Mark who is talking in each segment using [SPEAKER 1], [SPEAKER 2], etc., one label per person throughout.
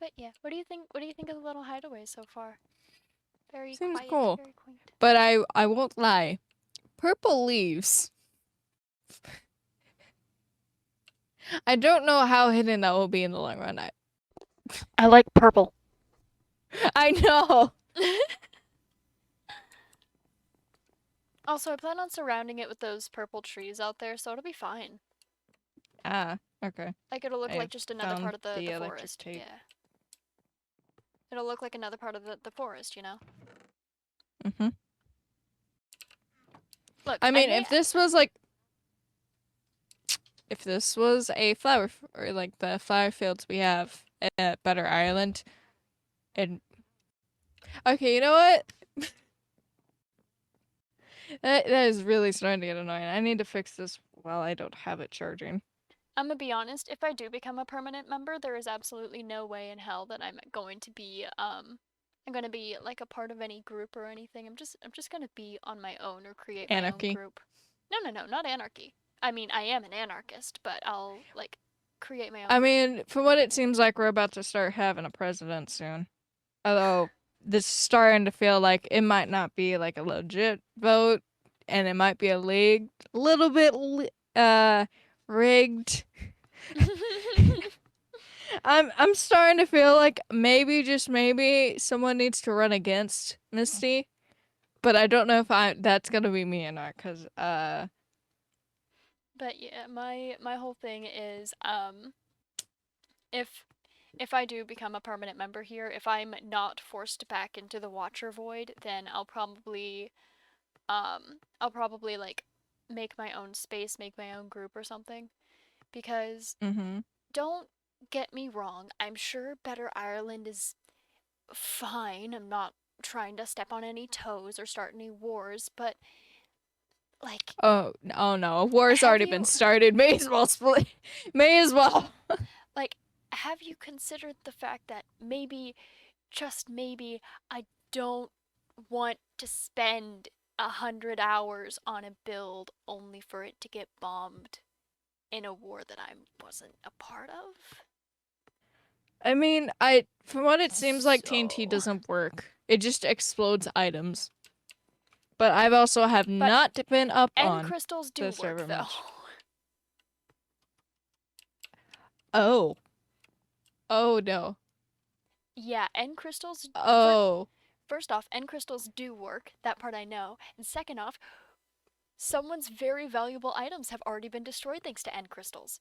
[SPEAKER 1] But yeah, what do you think? What do you think of the little hideaway so far? Very
[SPEAKER 2] Seems
[SPEAKER 1] quiet,
[SPEAKER 2] cool.
[SPEAKER 1] very quaint.
[SPEAKER 2] But I won't lie. Purple leaves. I don't know how hidden that will be in the long run.
[SPEAKER 1] I like purple.
[SPEAKER 2] I know.
[SPEAKER 1] Also, I plan on surrounding it with those purple trees out there, so it'll be fine.
[SPEAKER 2] Ah, okay.
[SPEAKER 1] Like, it'll look
[SPEAKER 2] I
[SPEAKER 1] like
[SPEAKER 2] have
[SPEAKER 1] just another
[SPEAKER 2] found
[SPEAKER 1] part of the
[SPEAKER 2] electric
[SPEAKER 1] forest.
[SPEAKER 2] tape.
[SPEAKER 1] Yeah. It'll look like another part of the forest, you know?
[SPEAKER 2] Mm-hmm.
[SPEAKER 1] Look,
[SPEAKER 2] I mean,
[SPEAKER 1] may...
[SPEAKER 2] if this was like, if this was a flower, or like the flower fields we have at Better Ireland, and okay, you know what? That is really starting to get annoying. I need to fix this while I don't have it charging.
[SPEAKER 1] I'm gonna be honest, if I do become a permanent member, there is absolutely no way in hell that I'm going to be, I'm gonna be, like, a part of any group or anything. I'm just gonna be on my own or create my own
[SPEAKER 2] Anarchy.
[SPEAKER 1] group. No, not anarchy. I mean, I am an anarchist, but I'll, like, create my own
[SPEAKER 2] I
[SPEAKER 1] group.
[SPEAKER 2] mean, from what it seems like, we're about to start having a president soon. Although, this is starting to feel like it might not be like a legit vote, and it might be a little bit, rigged. I'm starting to feel like maybe, just maybe, someone needs to run against Misty. But I don't know if that's gonna be me or not, cause
[SPEAKER 1] But yeah, my whole thing is, if I do become a permanent member here, if I'm not forced back into the Watcher Void, then I'll probably like make my own space, make my own group or something. Because
[SPEAKER 2] mm-hmm.
[SPEAKER 1] don't get me wrong, I'm sure Better Ireland is fine. I'm not trying to step on any toes or start any wars, but like,
[SPEAKER 2] Oh no, a war's
[SPEAKER 1] have
[SPEAKER 2] already been
[SPEAKER 1] you
[SPEAKER 2] started. May as well split. May as well.
[SPEAKER 1] like have you considered the fact that maybe, just maybe, I don't want to spend 100 hours on a build only for it to get bombed in a war that I wasn't a part of?
[SPEAKER 2] I mean, from what it seems like, TNT
[SPEAKER 1] So,
[SPEAKER 2] doesn't work. It just explodes items. But I've also have
[SPEAKER 1] but
[SPEAKER 2] not been up
[SPEAKER 1] end
[SPEAKER 2] on
[SPEAKER 1] crystals do
[SPEAKER 2] the
[SPEAKER 1] work
[SPEAKER 2] server
[SPEAKER 1] though.
[SPEAKER 2] much. Oh. Oh no.
[SPEAKER 1] Yeah, end crystals.
[SPEAKER 2] Oh.
[SPEAKER 1] First off, end crystals do work. That part I know. And second off, someone's very valuable items have already been destroyed thanks to end crystals.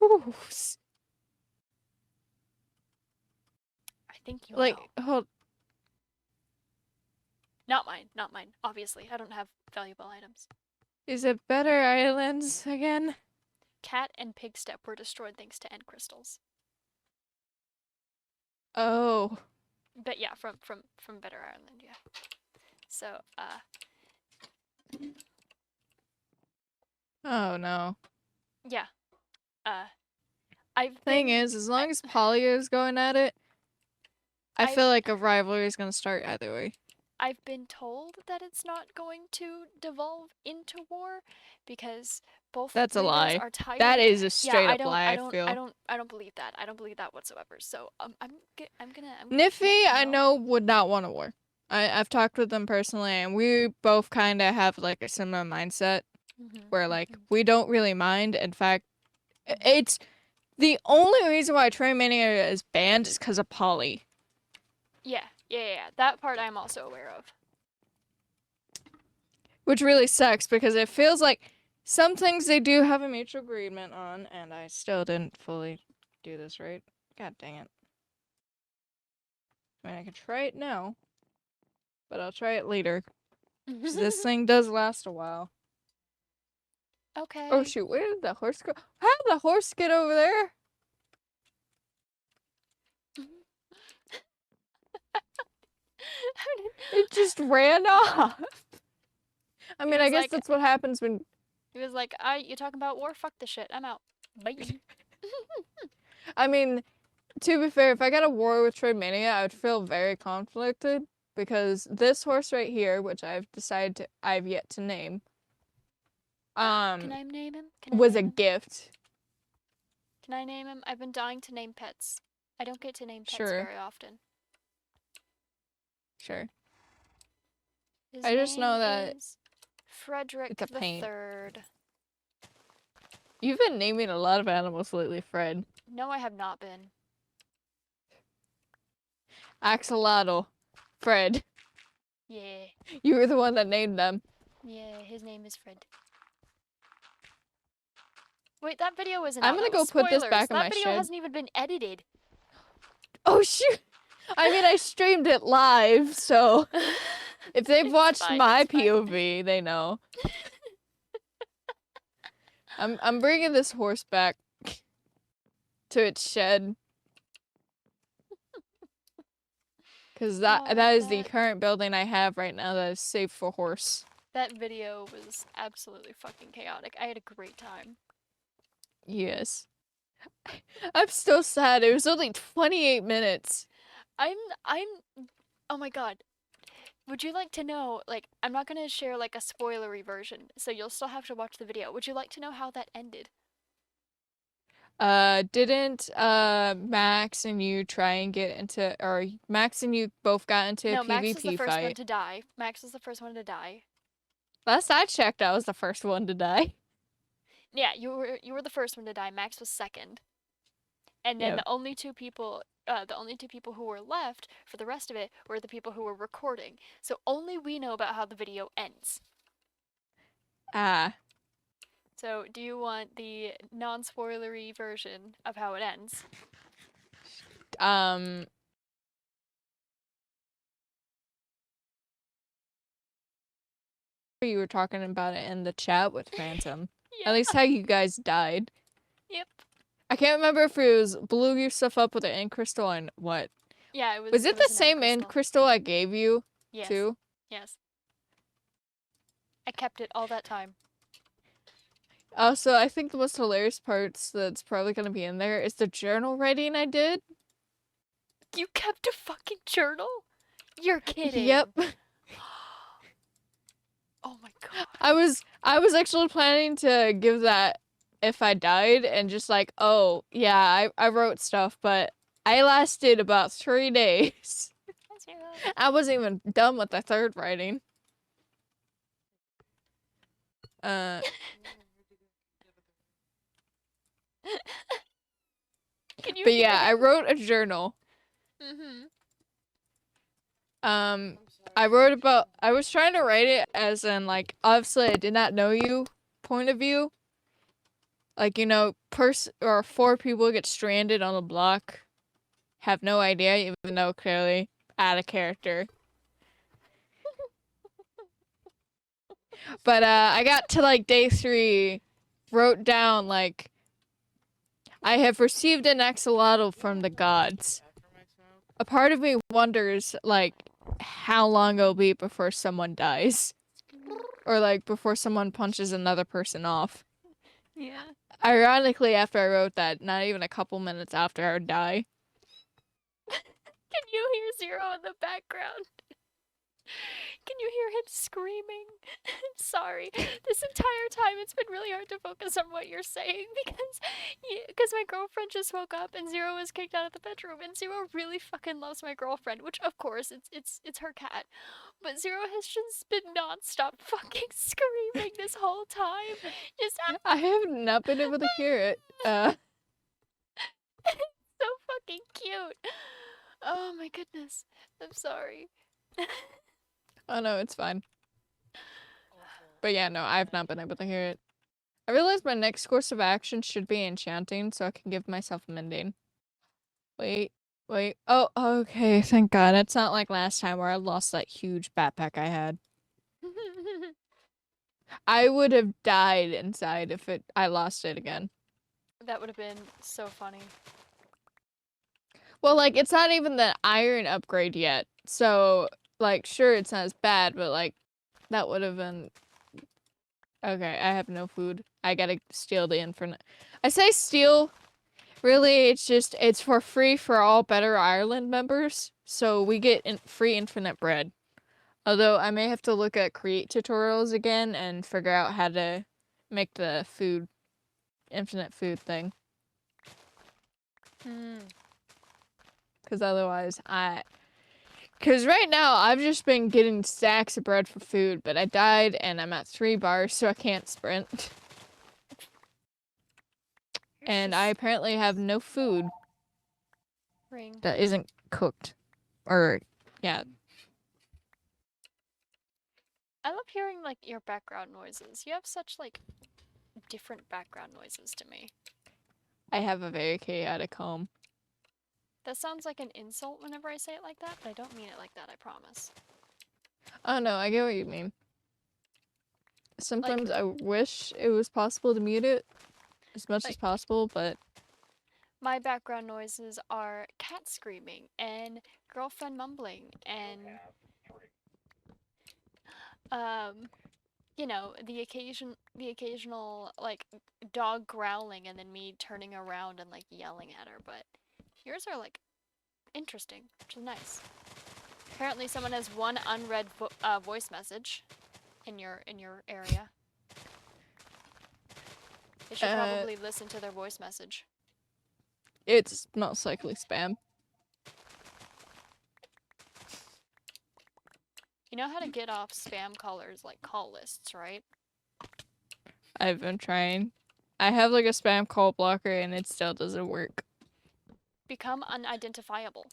[SPEAKER 2] Ooh.
[SPEAKER 1] I think you
[SPEAKER 2] Like,
[SPEAKER 1] know.
[SPEAKER 2] hold.
[SPEAKER 1] Not mine, not mine. Obviously, I don't have valuable items.
[SPEAKER 2] Is it Better Islands again?
[SPEAKER 1] Cat and pig step were destroyed thanks to end crystals.
[SPEAKER 2] Oh.
[SPEAKER 1] But yeah, from Better Ireland, yeah. So,
[SPEAKER 2] Oh no.
[SPEAKER 1] yeah. I've
[SPEAKER 2] Thing
[SPEAKER 1] been
[SPEAKER 2] is, as long as Polly is going at it, I
[SPEAKER 1] I've
[SPEAKER 2] feel like a rivalry is gonna start either way.
[SPEAKER 1] I've been told that it's not going to devolve into war because both
[SPEAKER 2] That's a
[SPEAKER 1] leaders
[SPEAKER 2] lie.
[SPEAKER 1] are
[SPEAKER 2] That
[SPEAKER 1] tired.
[SPEAKER 2] is a
[SPEAKER 1] Yeah,
[SPEAKER 2] straight up lie, I feel.
[SPEAKER 1] I don't believe that. I don't believe that whatsoever. So I'm gonna
[SPEAKER 2] Niffy, I
[SPEAKER 1] no.
[SPEAKER 2] know, would not want a war. I've talked with them personally, and we both kind of have like a similar mindset where like we don't really mind. In fact, it's the only reason why Train Mania is banned is because of Polly.
[SPEAKER 1] Yeah. That part I'm also aware of.
[SPEAKER 2] Which really sucks because it feels like some things they do have a mutual agreement on, and I still didn't fully do this right. God dang it. I mean, I can try it now, but I'll try it later. This thing does last a while.
[SPEAKER 1] Okay.
[SPEAKER 2] Oh shoot, where did the horse go? How did the horse get over there? It just ran off. I mean, I guess
[SPEAKER 1] like,
[SPEAKER 2] that's what happens when...
[SPEAKER 1] he was like, you talking about war? Fuck the shit. I'm out. Bye.
[SPEAKER 2] I mean, to be fair, if I got a war with Trade Mania, I would feel very conflicted because this horse right here, which I've yet to name,
[SPEAKER 1] Can I name him?
[SPEAKER 2] was a gift.
[SPEAKER 1] Can I name him? I've been dying to name pets. I don't get to name pets
[SPEAKER 2] Sure.
[SPEAKER 1] very often.
[SPEAKER 2] Sure.
[SPEAKER 1] His
[SPEAKER 2] I just
[SPEAKER 1] name
[SPEAKER 2] know that
[SPEAKER 1] is Frederick
[SPEAKER 2] it's a
[SPEAKER 1] the
[SPEAKER 2] pain.
[SPEAKER 1] Third.
[SPEAKER 2] You've been naming a lot of animals lately, Fred.
[SPEAKER 1] No, I have not been.
[SPEAKER 2] Axolotl. Fred.
[SPEAKER 1] Yeah.
[SPEAKER 2] You were the one that named them.
[SPEAKER 1] Yeah, his name is Fred. Wait, that video isn't
[SPEAKER 2] I'm
[SPEAKER 1] out.
[SPEAKER 2] gonna
[SPEAKER 1] That was
[SPEAKER 2] go put this
[SPEAKER 1] spoilers.
[SPEAKER 2] back in
[SPEAKER 1] That
[SPEAKER 2] my
[SPEAKER 1] video
[SPEAKER 2] shed.
[SPEAKER 1] hasn't even been edited.
[SPEAKER 2] Oh, shoot! I mean, I streamed it live, so if they've
[SPEAKER 1] It's
[SPEAKER 2] watched
[SPEAKER 1] fine,
[SPEAKER 2] my
[SPEAKER 1] it's fine.
[SPEAKER 2] POV, they know. I'm bringing this horse back to its shed. Because that is the current building I have right now that is safe for horse.
[SPEAKER 1] That video was absolutely fucking chaotic. I had a great time.
[SPEAKER 2] Yes. I'm still sad. It was only 28 minutes.
[SPEAKER 1] I'm oh my god. Would you like to know, like, I'm not gonna share like a spoilery version, so you'll still have to watch the video. Would you like to know how that ended?
[SPEAKER 2] Didn't Max and you try and get into, or Max and you both got into a
[SPEAKER 1] No, Max was the
[SPEAKER 2] PvP
[SPEAKER 1] first one
[SPEAKER 2] fight?
[SPEAKER 1] to die. Max was the first one to die.
[SPEAKER 2] Last I checked, I was the first one to die.
[SPEAKER 1] Yeah, you were the first one to die. Max was second. And then
[SPEAKER 2] Yep.
[SPEAKER 1] the only two people who were left for the rest of it were the people who were recording. So only we know about how the video ends.
[SPEAKER 2] Ah.
[SPEAKER 1] So do you want the non-spoilery version of how it ends?
[SPEAKER 2] You were talking about it in the chat with Phantom.
[SPEAKER 1] Yeah.
[SPEAKER 2] At least how you guys died.
[SPEAKER 1] Yep.
[SPEAKER 2] I can't remember if it was blew your stuff up with an end crystal and what.
[SPEAKER 1] Yeah, it was.
[SPEAKER 2] Was it the
[SPEAKER 1] an
[SPEAKER 2] same end crystal I gave you
[SPEAKER 1] Yes.
[SPEAKER 2] too?
[SPEAKER 1] Yes. I kept it all that time.
[SPEAKER 2] Also, I think the most hilarious parts that's probably gonna be in there is the journal writing I did.
[SPEAKER 1] You kept a fucking journal? You're kidding.
[SPEAKER 2] Yep.
[SPEAKER 1] Oh my god.
[SPEAKER 2] I was actually planning to give that if I died and just like, oh yeah, I wrote stuff, but I lasted about 3 days. I wasn't even done with the third writing.
[SPEAKER 1] Can you
[SPEAKER 2] But
[SPEAKER 1] hear
[SPEAKER 2] yeah, I
[SPEAKER 1] him?
[SPEAKER 2] wrote a journal.
[SPEAKER 1] Mm-hmm.
[SPEAKER 2] I was trying to write it as in like, obviously I did not know you point of view. Like, you know, or 4 people get stranded on a block, have no idea, even though clearly out of character. But I got to like day 3, wrote down like, I have received an axolotl from the gods. A part of me wonders like how long it'll be before someone dies. Or like before someone punches another person off.
[SPEAKER 1] Yeah.
[SPEAKER 2] Ironically, after I wrote that, not even a couple minutes after I would die.
[SPEAKER 1] Can you hear Zero in the background? Can you hear him screaming? I'm sorry. This entire time it's been really hard to focus on what you're saying because my girlfriend just woke up and Zero was kicked out of the bedroom and Zero really fucking loves my girlfriend, which of course it's her cat. But Zero has just been nonstop fucking screaming this whole time. Just
[SPEAKER 2] I have not been able to hear it.
[SPEAKER 1] so fucking cute. Oh my goodness. I'm sorry.
[SPEAKER 2] Oh no, it's fine. But yeah, no, I've not been able to hear it. I realized my next course of action should be enchanting, so I can give myself mending. Wait. Oh, okay, thank God. It's not like last time where I lost that huge backpack I had. I would have died inside if I lost it again.
[SPEAKER 1] That would have been so funny.
[SPEAKER 2] Well, like, it's not even the iron upgrade yet, so, like, sure, it's not as bad, but, like, that would have been... Okay, I have no food. I gotta steal the infinite. I say steal, really, it's for free for all Better Ireland members, so we get free infinite bread. Although, I may have to look at create tutorials again and figure out how to make the infinite food thing. Because otherwise Because right now, I've just been getting stacks of bread for food, but I died and I'm at 3 bars, so I can't sprint. And I apparently have no food
[SPEAKER 1] Ring.
[SPEAKER 2] that isn't cooked. Or, yeah.
[SPEAKER 1] I love hearing, like, your background noises. You have such, like, different background noises to me.
[SPEAKER 2] I have a very chaotic home.
[SPEAKER 1] That sounds like an insult whenever I say it like that, but I don't mean it like that, I promise.
[SPEAKER 2] Oh no, I get what you mean. Sometimes I wish it was possible to mute it as much as possible, but
[SPEAKER 1] my background noises are cat screaming and girlfriend mumbling and you know, the occasional like dog growling and then me turning around and like yelling at her, but yours are like interesting, which is nice. Apparently someone has one unread voice message in your area. They should probably listen to their voice message.
[SPEAKER 2] It's most likely spam.
[SPEAKER 1] You know how to get off spam callers like call lists, right?
[SPEAKER 2] I've been trying. I have like a spam call blocker and it still doesn't work.
[SPEAKER 1] Become unidentifiable.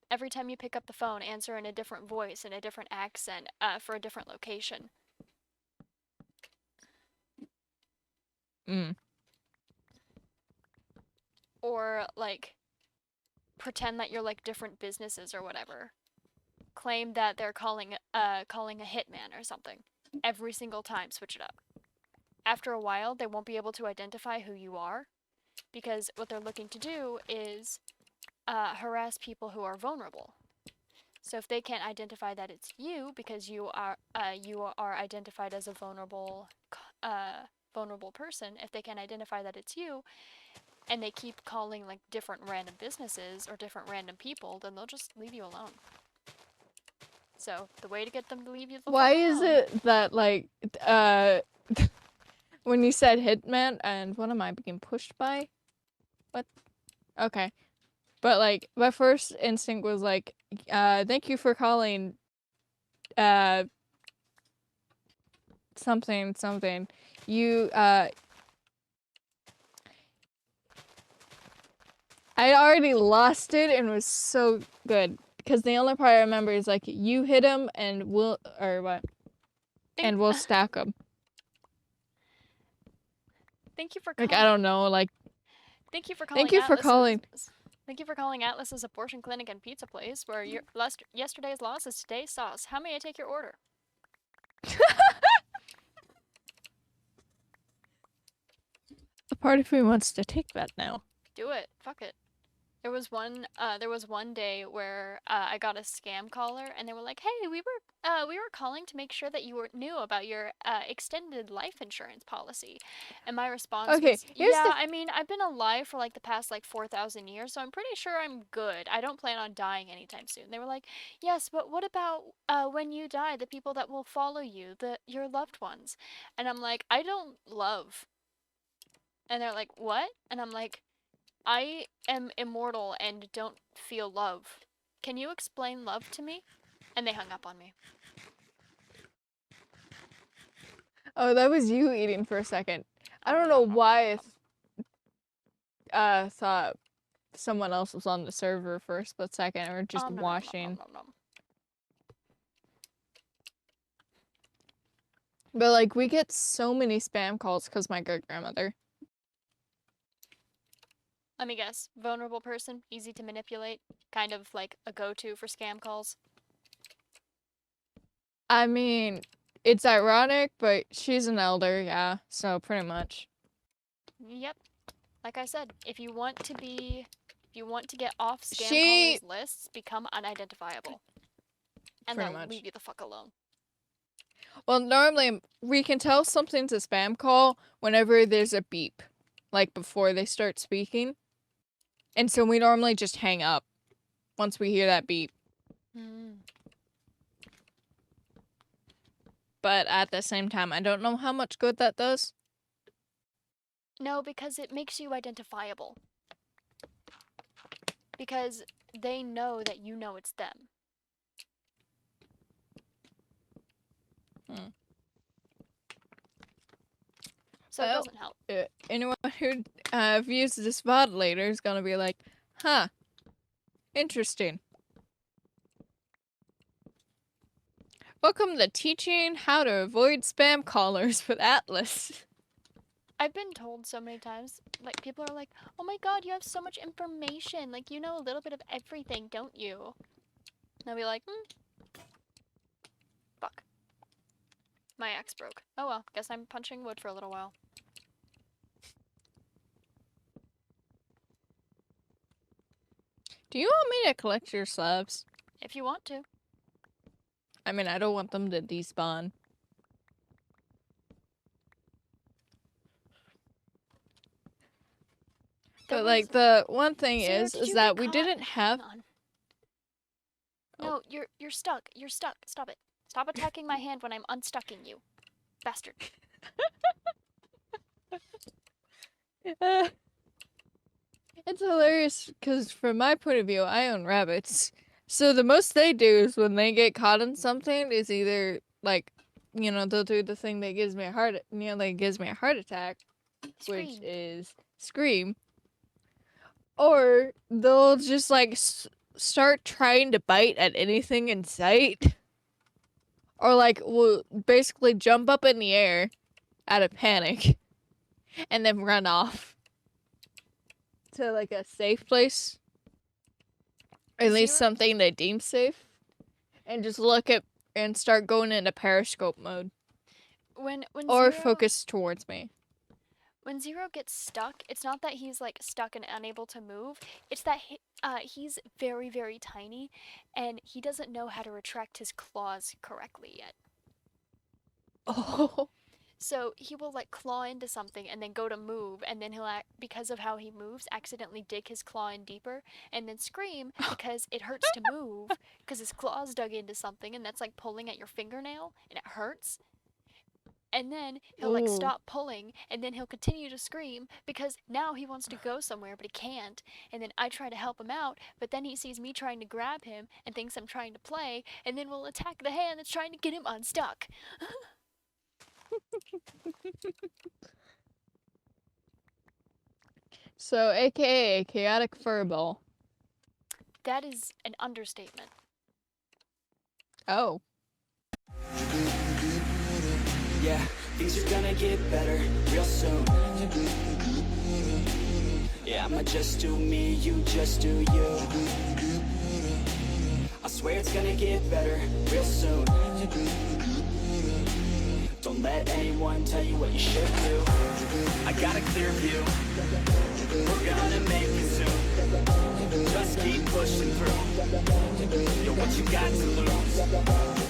[SPEAKER 1] Every time you pick up the phone, answer in a different voice, in a different accent, for a different location. Or, like, pretend that you're, like, different businesses or whatever. Claim that they're calling a hitman or something. Every single time, switch it up. After a while, they won't be able to identify who you are, because what they're looking to do is harass people who are vulnerable. So if they can't identify that it's you because you are identified as a vulnerable person, if they can identify that it's you and they keep calling like different random businesses or different random people, then they'll just leave you alone. So the way to get them to leave you the
[SPEAKER 2] Why
[SPEAKER 1] fuck
[SPEAKER 2] is
[SPEAKER 1] alone,
[SPEAKER 2] it that like when you said hitman and what am I being pushed by? What? Okay. But like my first instinct was like thank you for calling something. You I already lost it and it was so good because the only part I remember is like you hit him and we'll or what and we'll stack him.
[SPEAKER 1] thank you for
[SPEAKER 2] Like
[SPEAKER 1] calling.
[SPEAKER 2] I don't know, like
[SPEAKER 1] Thank you for calling
[SPEAKER 2] thank you for calling.
[SPEAKER 1] Thank you for calling Atlas's abortion clinic and pizza place, where yesterday's loss is today's sauce. How may I take your order?
[SPEAKER 2] The part of me wants to take that now.
[SPEAKER 1] Do it. Fuck it. There was one day where I got a scam caller and they were like, "Hey, we were calling to make sure that you knew about your extended life insurance policy." And my response was, "Yeah, I mean, I've been alive for like the past like 4,000 years, so I'm pretty sure I'm good. I don't plan on dying anytime soon." They were like, "Yes, but what about when you die, the people that will follow you, your loved ones?" And I'm like, "I don't love." And they're like, "What?" And I'm like, I am immortal and don't feel love. Can you explain love to me? And they hung up on me.
[SPEAKER 2] Oh, that was you eating for a second. I don't know why I thought someone else was on the server for a split second or just washing. But like we get so many spam calls because my great grandmother.
[SPEAKER 1] Let me guess. Vulnerable person, easy to manipulate, kind of like a go-to for scam calls.
[SPEAKER 2] I mean, it's ironic, but she's an elder, yeah, so pretty much.
[SPEAKER 1] Yep. Like I said, if you want to get off scam callers' lists, become unidentifiable. And they'll leave you the fuck alone.
[SPEAKER 2] Well, normally we can tell something's a spam call whenever there's a beep, like before they start speaking. And so we normally just hang up once we hear that beep. But at the same time, I don't know how much good that does.
[SPEAKER 1] No, because it makes you identifiable. Because they know that you know it's them.
[SPEAKER 2] Hmm.
[SPEAKER 1] So it doesn't help.
[SPEAKER 2] Anyone who views this VOD later is gonna be like, huh, interesting. Welcome to teaching how to avoid spam callers with Atlas.
[SPEAKER 1] I've been told so many times, like, people are like, oh my god, you have so much information. Like, you know a little bit of everything, don't you? And I'll be like, fuck. My axe broke. Oh well, guess I'm punching wood for a little while.
[SPEAKER 2] Do you want me to collect your slabs?
[SPEAKER 1] If you want to.
[SPEAKER 2] I mean, I don't want them to despawn. But like the one thing
[SPEAKER 1] Zero,
[SPEAKER 2] is
[SPEAKER 1] did you
[SPEAKER 2] that
[SPEAKER 1] get
[SPEAKER 2] we
[SPEAKER 1] caught?
[SPEAKER 2] didn't have.
[SPEAKER 1] Hang on. No, you're stuck. You're stuck. Stop it. Stop attacking my hand when I'm unstucking you. Bastard.
[SPEAKER 2] It's hilarious because from my point of view, I own rabbits. So the most they do is when they get caught in something is either like, you know, they'll do the thing that gives me a heart, gives me a heart attack,
[SPEAKER 1] Scream.
[SPEAKER 2] which is scream, or they'll just like start trying to bite at anything in sight, or like will basically jump up in the air out of panic and then run off to like a safe place, or at least something they deem safe, and just look at and start going into periscope mode or focus towards me.
[SPEAKER 1] When Zero gets stuck, it's not that he's like stuck and unable to move. It's that he's very, very tiny, and he doesn't know how to retract his claws correctly yet.
[SPEAKER 2] Oh.
[SPEAKER 1] So he will like claw into something and then go to move, and then he'll, because of how he moves, accidentally dig his claw in deeper, and then scream because it hurts to move because his claws dug into something, and that's like pulling at your fingernail, and it hurts. And then he'll like stop pulling, and then he'll continue to scream because now he wants to go somewhere but he can't. And then I try to help him out, but then he sees me trying to grab him and thinks I'm trying to play, and then we'll attack the hand that's trying to get him unstuck.
[SPEAKER 2] So, aka chaotic furball.
[SPEAKER 1] That is an understatement.
[SPEAKER 2] Oh.
[SPEAKER 3] Yeah, things are gonna get better real soon. Yeah, I'ma just do me, you just do you. I swear it's gonna get better real soon. Don't let anyone tell you what you should do. I got a clear view. We're gonna make it soon. Just keep pushing through. Yo, what you got to lose?